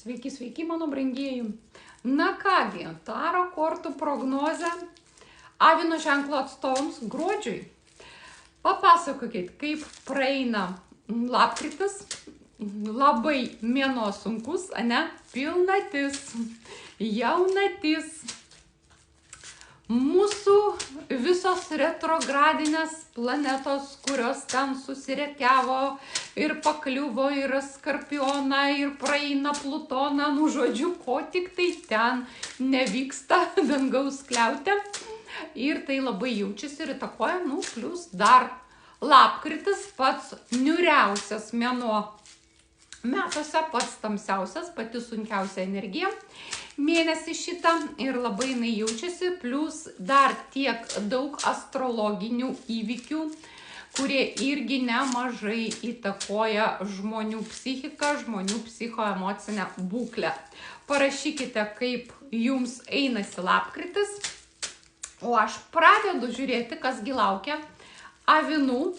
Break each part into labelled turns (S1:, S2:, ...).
S1: Sveiki, sveiki, mano brangieji. Na kągi, taro kortų prognozę avino ženklo atstovams gruodžiui. Papasakokit, kaip praeina lapkritis. Labai mėnuo sunkus, ane? Pilnatis, jaunatis. Mūsų visos retrogradinės planetos, kurios ten susirekiavo ir pakliuvo ir Skorpioną, ir praeina Plutoną, nu žodžiu, ko tik tai ten nevyksta dangaus skliaute. Ir tai labai jaučiasi ir įtakoja, nu, plus dar lapkritis pats niūriausias mėnuo metuose, pats tamsiausias, pati sunkiausia energija. Mėnesį šitą ir labai jinai jaučiasi, plus dar tiek daug astrologinių įvykių, kurie irgi nemažai įtakoja žmonių psichiką, žmonių psichoemocinę būklę. Parašykite, kaip jums einasi lapkritis, o aš pradedu žiūrėti, kasgi laukia avinų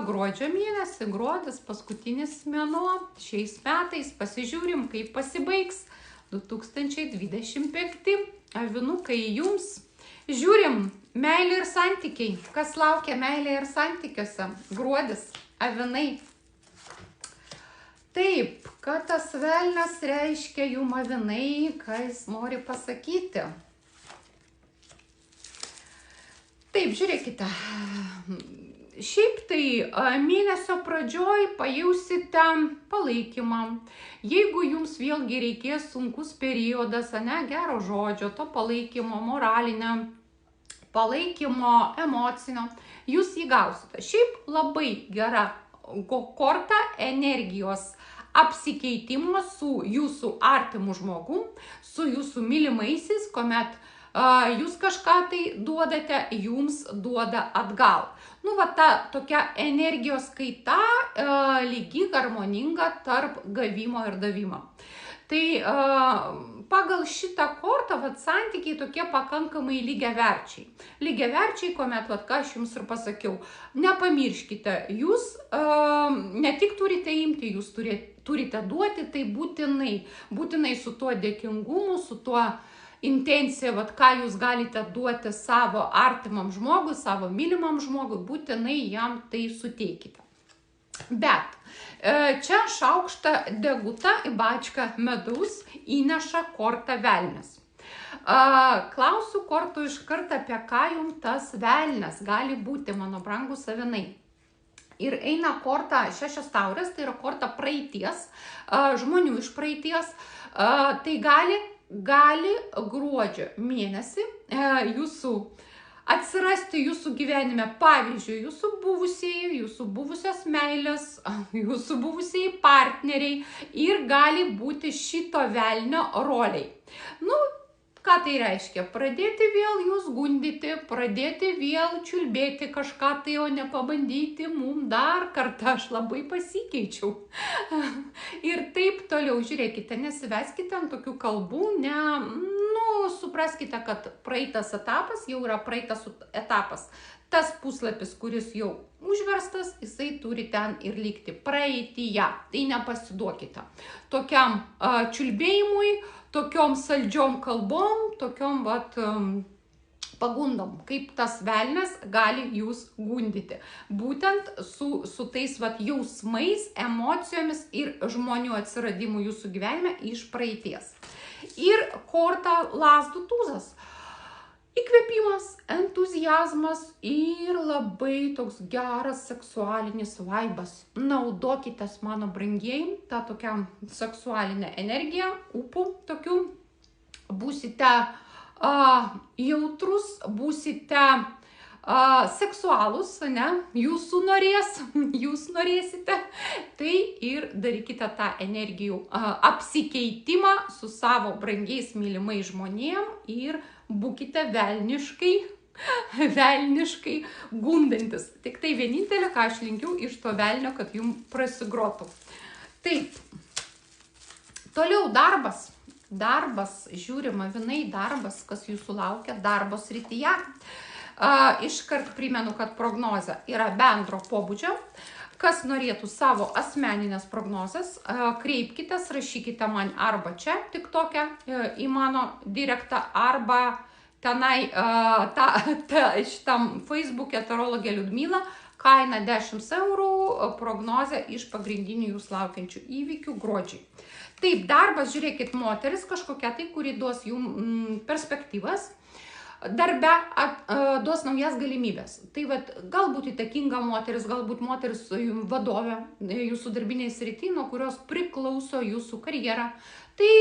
S1: gruodžio mėnesį. Gruodis paskutinis mėnuo šiais metais, pasižiūrim, kaip pasibaigs 2025 avinukai jums. Žiūrim, meilė ir santykiai. Kas laukia meilė ir santykiuose? Gruodis, avinai. Taip, ką tas velnias reiškia jum avinai, ką jis nori pasakyti? Taip, žiūrėkite. Šiaip tai mėnesio pradžioj pajausite palaikymą. Jeigu jums vėlgi reikės sunkus periodas, ne, gero žodžio, to palaikymo, moralinio, palaikymo emocinio, jūs jį gausite. Šiaip labai gera korta energijos apsikeitimo su jūsų artimu žmogum, su jūsų mylimaisiais, kuomet jūs kažką tai duodate, jums duoda atgal. Nu, va ta tokia energijos kaita lygi, harmoninga tarp gavimo ir davimo. Tai pagal šitą kortą santykiai tokie pakankamai lygiaverčiai. Lygiaverčiai, kuomet, ką aš jums ir pasakiau, nepamirškite, jūs ne tik turite imti, jūs turite duoti, tai būtinai su tuo dėkingumu, su tuo intencija, ką jūs galite duoti savo artimam žmogui, savo mylimam žmogui, būtinai jam tai suteikite. Bet čia šaukštą degutą į bačką medaus įneša korta velnias. Klausiu kortų iš karto, apie ką jums tas velnias gali būti, mano brangus avinai. Ir eina korta 6 taurės, tai yra korta praeities, žmonių iš praeities. Tai gali gruodžio mėnesį jūsų atsirasti jūsų gyvenime, pavyzdžiui, jūsų buvusieji, jūsų buvusios meilės, jūsų buvusieji partneriai ir gali būti šito velnio roliai. Nu, ką tai reiškia? Pradėti vėl jūs gundyti, pradėti vėl čiulbėti kažką tai, o ne pabandyti mum dar kartą, aš labai pasikeičiau. Ir taip toliau, žiūrėkite, nesiveskite ant tokių kalbų, supraskite, kad praeitas etapas jau yra praeitas etapas. Tas puslapis, kuris jau užverstas, jisai turi ten ir likti praeityje. Tai nepasiduokite tokiam čiulbėjimui, tokiom saldžiom kalbom, tokiom pagundom, kaip tas velnias gali jūs gundyti. Būtent su tais jausmais, emocijomis ir žmonių atsiradimu jūsų gyvenime iš praeities. Ir korta lazdų tūzas. Įkvėpimas, entuziazmas ir labai toks geras seksualinis vaibas. Naudokitės, mano brangieji, tą tokią seksualinę energiją, upų tokių. Būsite jautrus, būsite seksualus, ne? Jūsų jūs norėsite. Tai ir darykite tą energijų apsikeitimą su savo brangiais mylimais žmonėm ir būkite velniškai gundantis. Tik tai vienintelė, ką aš linkiu iš to velnio, kad jums prasigrotų. Taip. Toliau darbas. Darbas, žiūrim, avinai, darbas, kas jūsų laukia darbo srityje. Iškart primenu, kad prognozė yra bendro pobūdžio. Kas norėtų savo asmeninės prognozes, kreipkitės, rašykite man arba čia TikTok'e į mano direktą, arba tenai šitam Facebook'e tarologė Liudmila, kaina 10 eurų, prognozė iš pagrindinių jūs laukiančių įvykių gruodžiui. Taip, darbas, žiūrėkit, moteris kažkokia tai, kuri duos jums perspektyvas, darbe duos naujas galimybės. Tai vat, galbūt įtakinga moteris, galbūt moteris vadovė jūsų darbinėje srityje, nuo kurios priklauso jūsų karjera. Tai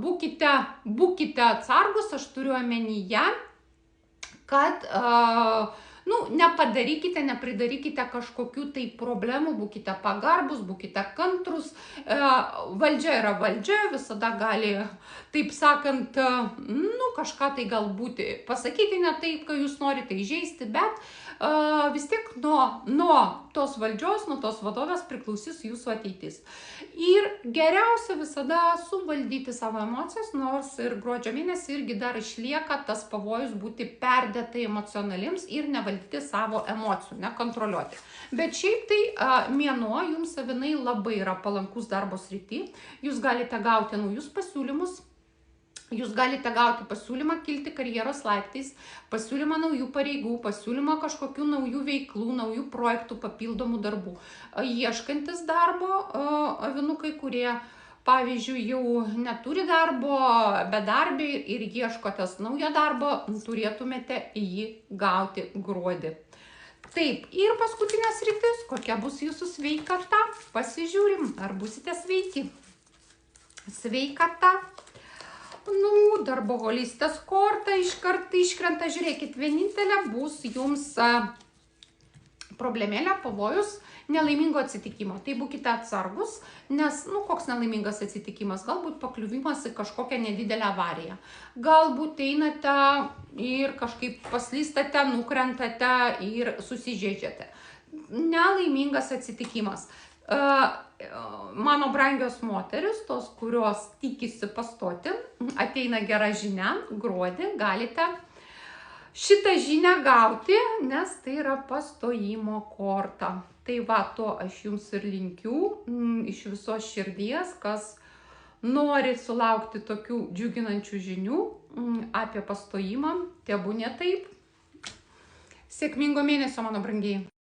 S1: būkite atsargus, aš turiu omenyje, kad nepridarykite kažkokių tai problemų, būkite pagarbus, būkite kantrus. Valdžia yra valdžia, visada gali, taip sakant, kažką tai galbūt pasakyti ne taip, ką jūs norite įžeisti, bet vis tiek nuo tos valdžios, nuo tos vadovės priklausys jūsų ateitis. Ir geriausia visada suvaldyti savo emocijas, nors ir gruodžio mėnesį irgi dar išlieka tas pavojus būti perdėtai emocionaliems ir nevaldyti savo emocijų, nekontroliuoti. Bet šiaip tai mėnuo jums savinai labai yra palankus darbo srity, jūs galite gauti naujus pasiūlymus. Jūs galite gauti pasiūlymą kilti karjeros laiptais, pasiūlymą naujų pareigų, pasiūlymą kažkokių naujų veiklų, naujų projektų, papildomų darbų. Ieškantis darbo, avinukai, kurie, pavyzdžiui, jau neturi darbo, bedarbiai ir ieškotės naujo darbo, turėtumėte jį gauti gruodį. Taip, ir paskutinė sritis, kokia bus jūsų sveikata, pasižiūrim, ar busite sveiki. Sveikata. Darboholistės korta iškart iškrenta, žiūrėkit, vienintelė bus jums problemėlė, pavojus nelaimingo atsitikimo. Tai būkite atsargus, nes, koks nelaimingas atsitikimas, galbūt pakliuvimas į kažkokią nedidelę avariją. Galbūt einate ir kažkaip paslystate, nukrentate ir susižeidžiate. Nelaimingas atsitikimas. Mano brangios moteris, tos, kurios tikisi pastoti, ateina gera žinia, gruodį galite šitą žinią gauti, nes tai yra pastojimo korta. Tai va, to aš jums ir linkiu iš visos širdies, kas nori sulaukti tokių džiuginančių žinių apie pastojimą, tebūnie taip. Sėkmingo mėnesio, mano brangiai.